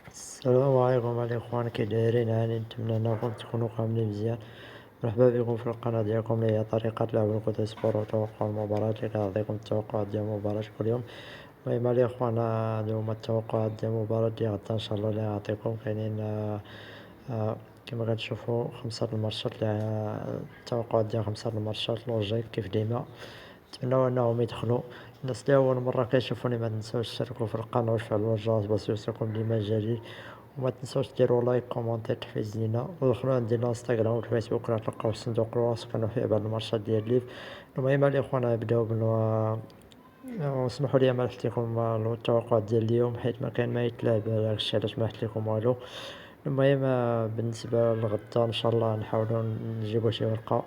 السلام عليكم الإخوان، كي دايرين؟ هاني نتمنى أنكم تكونوا كاملين مزيان. مرحبا بكم في القناة ديالكم اللي هي طريقة لعب الكوت سبور وتوقع المباراة، اللي كنعطيكم التوقعات ديال المباراة كل يوم. المهم الإخوان، هادو هما التوقعات ديال المباراة ديال غدا إن شاء الله اللي غنعطيكم. كاينين كما كتشوفوا 5 الماتشات، التوقعات ديال 5 الماتشات لوجيك كيف ديما. نتمنوا انهم يدخلوا. الناس اللي اول مره كيشوفوني ما تنساوش تشتركوا في القناه وتفعلوا الجرس باش يوصلكم ديما جديد، وما تنساوش ديروا لايك كومونتير تحفيز لينا، ودخلوا عندنا الانستغرام والفيسبوك راه تلقاو صندوق الوصف كانوا فيه بعض الماتشات ديال الليف. المهم الاخوان نبداو واسمحوا لي ما حث لكم التوقعات ديال اليوم، حيت ما كان ما يتلعب، داكشي علاش ما حث لكم والو. المهم بالنسبه لغدا ان شاء الله نحاولوا نجيبوا شي ورقه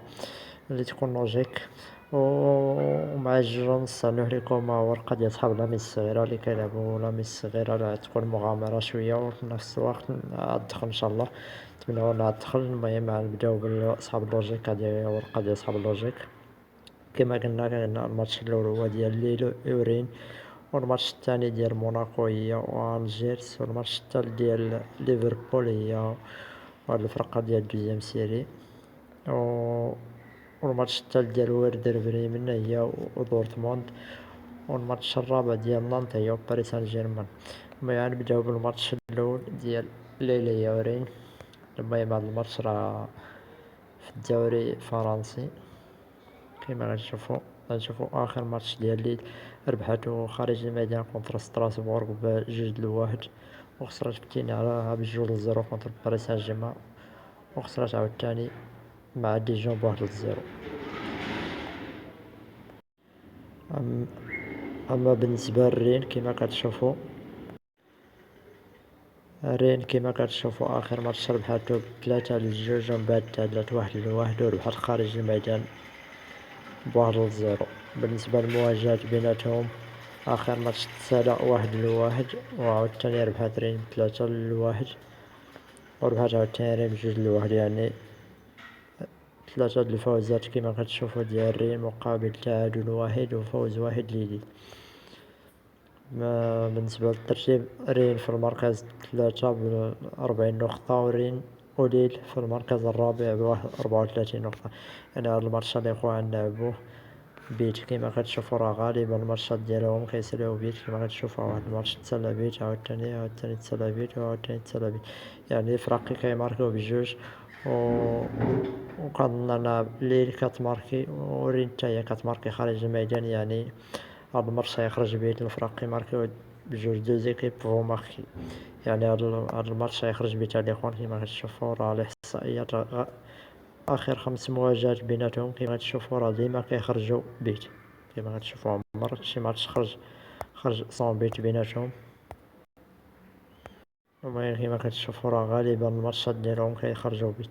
اللي تكون لوجيك، ومع الجوج ونص لكم ورقة ديال صحاب لاميس الصغيرة اللي كيلعبوا لاميس الصغيرة، لا تكون مغامرة شوية وفي نفس الوقت الدخل ان شاء الله. نتمنى نتمنى الدخل. المهم نبداو بصحاب اللوجيك. هادي ورقة ديال صحاب اللوجيك. كما قلنا كان الماتش الاول هو ديال ليل اورين، والماتش الثاني ديال موناكو هي وانجيرس، والماتش الثالث ديال ليفربول هي وهاد الفرقة ديال دوزيام سيري، والماتش الثالث ديال ويردر بريمن هي ودورتموند، والماتش الرابع ديال نانت هي وباريس سان جيرمان. المهم نبداو بالماتش الاول ديال ليلة يورين. المهم هاد الماتش راه في الدوري الفرنسي. كما غنشوفو اخر ماتش ديال ليل ربحاتو خارج الميدان كونتر ستراسبورغ ب2-1، وخسرات بتينا على ب2-0 كونتر باريس سان جيرمان، وخسرات عاوتاني مع ديجون ب1-0. اما بالنسبه للرين كما كتشوفوا اخر ماتش ربحاتو ب3-2، ومن بعد تعادلات 1-1 وربحات خارج الميدان ب1-0. بالنسبه للمواجهات بيناتهم، اخر ماتش تسالى 1-1، وعاوتاني ربحات رين ب3-1، وربحات عاوتاني رين ب2-1. يعني 3 الفوزات كما كتشوفوا ديال رين مقابل تعادل 1 وفوز 1 ليلي. بالنسبة للترتيب، رين في المركز 3 ب40 نقطة، وليل في المركز الرابع ب34 نقطة. يعني هاد الماتشات الإخوان لعبوه بيت كما كتشوفوا، راه غالبا الماتشات ديالهم كيساليو بيت. كما كتشوفوا واحد الماتش تسالى بيت، عاوتاني تسالى بيت، وعاوتاني تسالى بيت. يعني فرق كيماركيو بجوج، وكنظن أن ليل كتماركي ورين حتى هي كتماركي خارج الميدان. يعني هاد الماتش غيخرج بيت الفرق كيماركيو بجوج، دو زيكيب فو ماركي. يعني هاد الماتش غيخرج بيت الإخوان. كما كتشوفوا راه الإحصائيات آخر 5 مواجهات بيناتهم كما كتشوفوا راه ديما كيخرجوا بيت. كما كتشوفوا عمر شي ماتش خرج صون بيت بيناتهم. المهم كما كتشوفوا راه غالبا الماتشات ديالهم كيخرجوا بيت.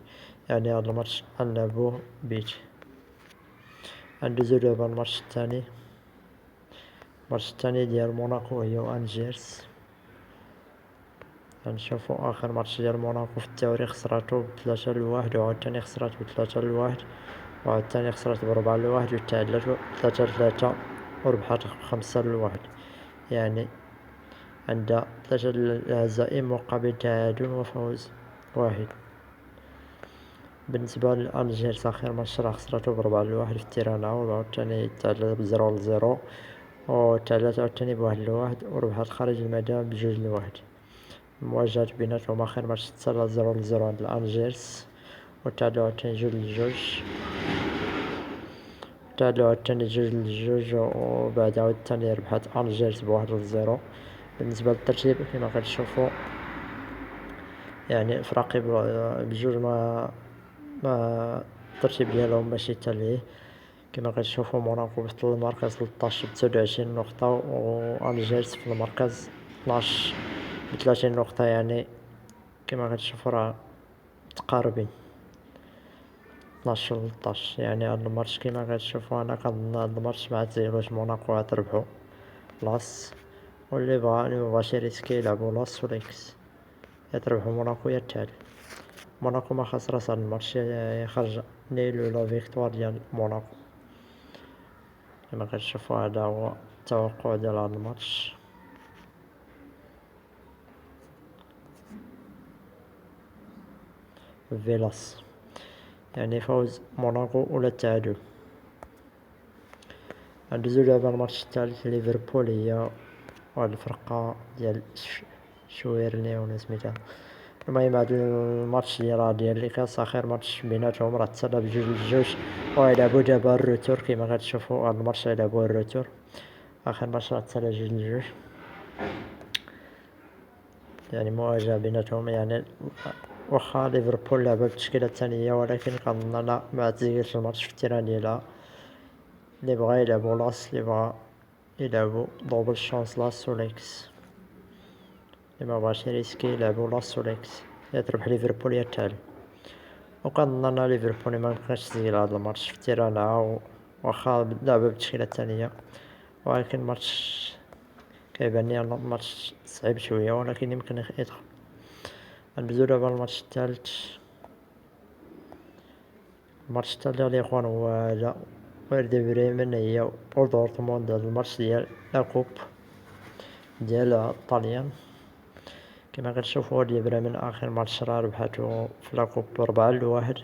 يعني هاد الماتش غنلعبوه بيت. غندوزو دابا الماتش الثاني ديال موناكو هي وانجيرس. غنشوفو اخر ماتش ديال موناكو في الدوري خسراتو ب3-1، وعاوتاني خسرات ب3-1، وعاوتاني خسرات ب4-1، وتعادلات 3-3، وربحات 5-1. يعني عندها 3 الهزائم مقابل تعادل وفوز 1. بالنسبة لألجيرس آخر ماتش راه خسراتو ب4-1 في التيرانا، وعاوتاني تعادلات ب0-0، وتعادلات عاوتاني ب1-1، وربحات خارج الميدان ب2-1. المواجهات بيناتهم آخر ماتش تسالى 0-0 عند الألجيرس، وتعادلو عاوتاني 2-2، وبعد عاوتاني ربحات ألجيرس ب1-0. بالنسبة للترتيب كما كتشوفوا، يعني فراقي بجوج ما الترتيب ديالهم ماشي تاليه. كما كتشوفوا موناكو في المركز 13 ب29 نقطة، وألجيرس في المركز 12 ب30 نقطة. يعني كما كتشوفوا راه متقاربين 12 و 13. يعني هاد الماتش كما كتشوفوا انا كنظن هاد الماتش ما تزيلوش موناكو غتربحو لاس، واللي مبغاش يريسكي يلعبو لاس ولا اكس، يتربحو موناكو يا تعادل. موناكو ما خسرش هاد الماتش، يخرج نيل ولا فيكتوار ديال موناكو. كما كتشوفوا هذا هو التوقع ديال هاد الماتش. فيلاس، يعني فوز موناكو ولا التعادل. ندوزو دابا الماتش الثالث ليفربول، هي واحد الفرقة ديال شويرني ولا سميتها. المهم هاد الماتش ديال الكاس اخر ماتش بيناتهم راه تسالى ب2-2، ويلعبو دابا الروتور كيما غتشوفو. هاد الماتش يلعبوه الروتور، اخر ماتش راه تسالى 2-2، يعني مواجهة بيناتهم. يعني واخا ليفربول لعبة بالتشكيلة الثانية، ولكن كنظن لا ما تزيدش الماتش في التيران ديالها. اللي بغا يلعبو لاس، اللي بغا يلعبو دوبل شانس لاس وليكس، اللي ما بغاش يريسكي يلعبو لاس وليكس، يا تربح ليفربول يا تعادل. وكنظن ليفربول ما مكانش تسجل هاد الماتش في تيرانها، واخا لعبة بالتشكيلة الثانية، ولكن ماتش كيبانلي الماتش صعيب شوية، ولكن يمكن يدخل. ندوزو دابا الماتش الثالث. الماتش الثالث الاخوان هو هذا ويردي بريمن هي ودورتموند. هذا الماتش ديال لاكوب ديال الطاليان. كما كتشوفوا ويردي بريمن اخر ماتش راه ربحاتو في لاكوب 4-1،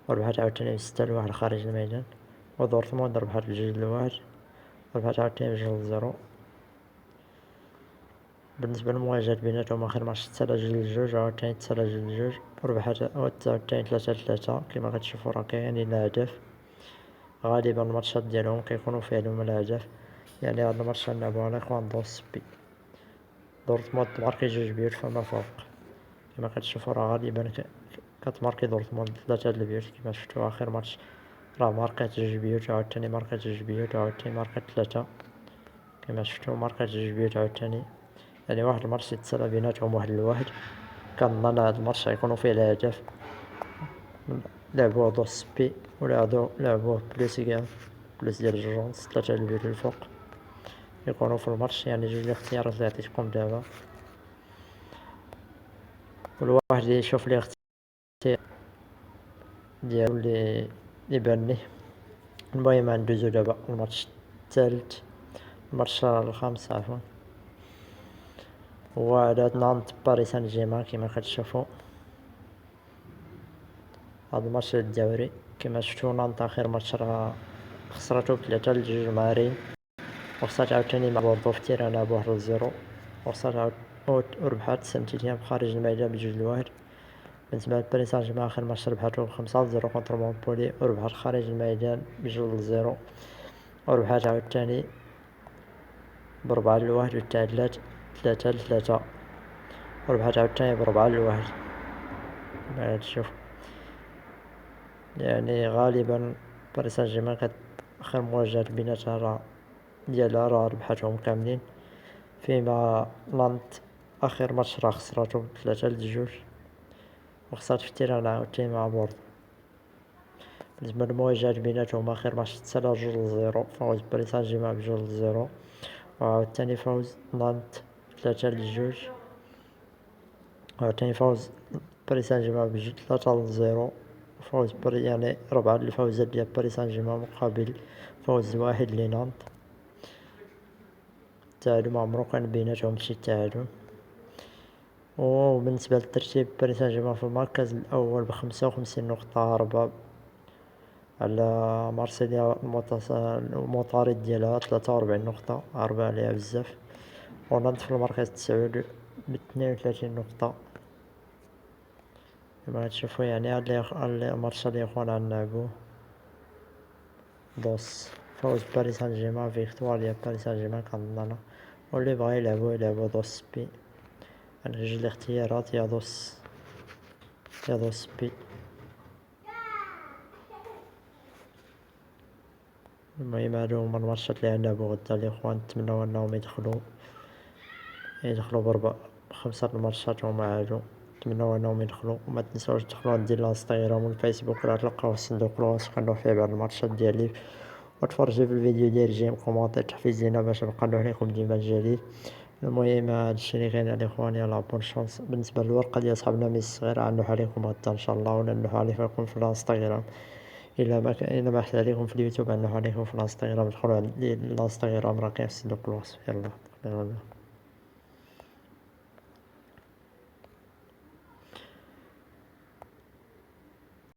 وربحات عاوتاني 6-1 خارج الميدان. ودورتموند ربحات 2-1، وربحات عاوتاني 2-0. بالنسبة للمواجهات بيناتهم اخر ماتش تسالى 2-2، عاوتاني تسالى 2-2، وربحات عاوتاني 3-3. كما كتشوفوا راه كاينين الاهداف، غالبا الماتشات ديالهم كيكونوا فيهم الاهداف. يعني هاد الماتش غنلعبو على اخوان دوسبي. دورتموند تماركي 2 فما فوق. كما كتشوفوا راه غالبا كتماركي دورتموند 3 كما شفتوا اخر ماتش راه ماركات 2، عاوتاني ماركات 2، عاوتاني ماركات 3. كما شفتوا ماركات 2 عاوتاني. يعني واحد الماتش يتسالى بيناتهم 1-1. كنظن هاد الماتش غيكونوا فيه الاهداف. لعبوه دوسبي لعبوه بلوس ديال الجونز 3 الفوق يكونوا في الماتش. يعني جوج الاختيارات اللي عطيتكم دابا، والواحد يشوف الاختيار ديالو اللي يبان ليه. المهم ندوزو دابا الماتش الثالث، الماتش الخامس عفوا، هو على نانت باريس سان جيرمان. كما كتشوفوا هاد الماتش الدوري، كما شفتوا نانت اخر ماتش راه خسراتو ب3-2 مع رين، وخسرات عاوتاني مع بوردو في تيرانها ب1-0، وخسرات وربحات سانتيتيان بخارج الميدان ب2-1. بالنسبة لباريس سان جيرمان اخر ماتش ربحاتو ب5-0 كونتر مونبولي، وربحات خارج الميدان ب2-0، وربحات عاوتاني ب4-1 وتعادلات 3-3، وربحات عاوتاني ب4-1. بعد تشوف يعني غالبا باريس سان جيرمان اخر مواجهات بيناتها راه ربحاتهم كاملين، فيما نانت اخر ماتش راه خسراتو 3-2، وخسرات في التيران عاوتاني مع بوردو. بالنسبة للمواجهات بيناتهم اخر ماتش تسالى 2-0، فوز باريس سان جيرمان ب2-0، وعاوتاني فوز نانت 3-2، وعاوتاني فوز باريس سان جيرمان ب3-0، فوز يعني 4 الفوزات ديال باريس سان جيرمان مقابل فوز واحد لنانت. التعادل معمرو كان بيناتهم شي تعادل. وبالنسبة للترتيب باريس سان جيرمان في المركز الأول ب55 نقطة، 4 على مارسيليا المطارد ديالها 43 نقطة، 4 عليها بزاف. ونانت في المركز 9 ب32 نقطة. كما تشوفوا يعني هاد الماتش اللي اخوان غنلعبوه فوز باريس سان جيرمان، فيكتوار ديال باريس سان جيرمان كنظن، واللي بغا يلعبو دوس بي. يعني جوج الاختيارات يا دوس بي. المهم هادو هما الماتشات اللي غنلعبو غدا الاخوان. نتمنوا انهم يدخلوا ب5 الماتشات هما هادو. نتمنوا انهم يدخلوا، وما تنساوش تدخلوا عندي الانستغرام والفيسبوك راه تلقاو الصندوق الوصف كنلوح فيه بعض الماتشات ديالي، وتفرجوا في الفيديو ديال جيم كومونتير تحفيزينا باش نبقى نلوح لكم ديما الجديد. المهم هادشي اللي كاين الاخوان، يلاه بون شونس. بالنسبه للورقه ديال صحابنا ميس الصغير غنلوح عليكم غدا ان شاء الله، ولا نلوح عليكم في الانستغرام. الا ما حتى عليكم في اليوتيوب غنلوح عليكم في الانستغرام. دخلوا عندي الانستغرام راه كاين في صندوق الوصف. يلا